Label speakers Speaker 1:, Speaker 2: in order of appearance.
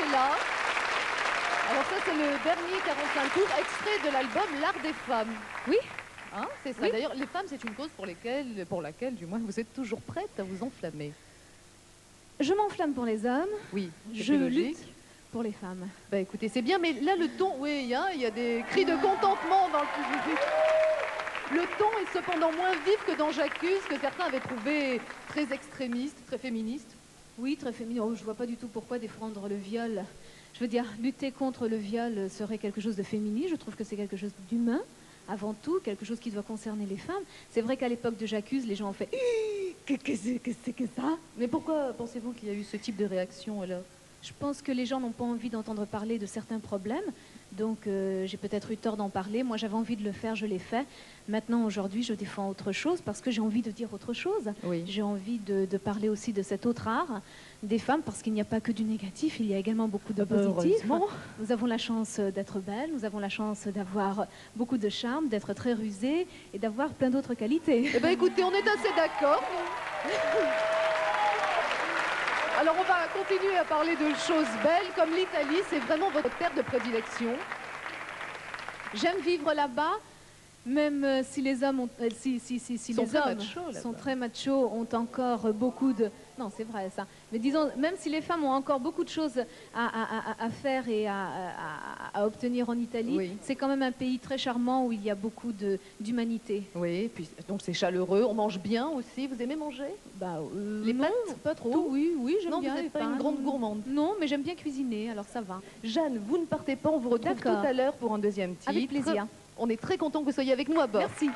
Speaker 1: Angela. Alors ça, c'est le dernier 45 tours, extrait de l'album L'Art des femmes.
Speaker 2: Oui.
Speaker 1: Hein, c'est ça.
Speaker 2: Oui.
Speaker 1: D'ailleurs, les femmes, c'est une cause pour laquelle, du moins, vous êtes toujours prête à vous enflammer.
Speaker 2: Je m'enflamme pour les hommes.
Speaker 1: Oui,
Speaker 2: je lutte pour les femmes.
Speaker 1: Bah écoutez, c'est bien, mais là, le ton, oui, il y a des cris de contentement dans le public. Le ton est cependant moins vif que dans J'accuse, que certains avaient trouvé très extrémiste, très féministe.
Speaker 2: Oui, très féminin. Oh, je vois pas du tout pourquoi défendre le viol. Je veux dire, lutter contre le viol serait quelque chose de féminin. Je trouve que c'est quelque chose d'humain, avant tout, quelque chose qui doit concerner les femmes. C'est vrai qu'à l'époque de J'accuse, les gens ont fait « Qu'est-ce que c'est que ça ?»
Speaker 1: Mais pourquoi pensez-vous qu'il y a eu ce type de réaction alors?
Speaker 2: Je pense que les gens n'ont pas envie d'entendre parler de certains problèmes. Donc, j'ai peut-être eu tort d'en parler. Moi, j'avais envie de le faire, je l'ai fait. Maintenant, aujourd'hui, je défends autre chose parce que j'ai envie de dire autre chose.
Speaker 1: Oui.
Speaker 2: J'ai envie de parler aussi de cet autre art des femmes parce qu'il n'y a pas que du négatif, il y a également beaucoup de positif. Nous avons la chance d'être belles, nous avons la chance d'avoir beaucoup de charme, d'être très rusées et d'avoir plein d'autres qualités.
Speaker 1: Eh bien, écoutez, on est assez d'accord. Alors, on va continuer à parler de choses belles, comme l'Italie, c'est vraiment votre terre de prédilection.
Speaker 2: J'aime vivre là-bas, même si les hommes, sont très machos, ont encore beaucoup de... Non, c'est vrai ça. Mais disons, même si les femmes ont encore beaucoup de choses à faire et à obtenir en Italie,
Speaker 1: oui.
Speaker 2: C'est quand même un pays très charmant où il y a beaucoup d'humanité.
Speaker 1: Oui, puis donc c'est chaleureux, on mange bien aussi. Vous aimez manger? Les pâtes, pas trop.
Speaker 2: Tout, oui, j'aime bien.
Speaker 1: Non, vous n'êtes pas une grande gourmande.
Speaker 2: Non, mais j'aime bien cuisiner, alors ça va.
Speaker 1: Jeanne, vous ne partez pas, on vous retrouve tout à l'heure pour un deuxième titre.
Speaker 2: Avec plaisir.
Speaker 1: On est très content que vous soyez avec nous à bord.
Speaker 2: Merci.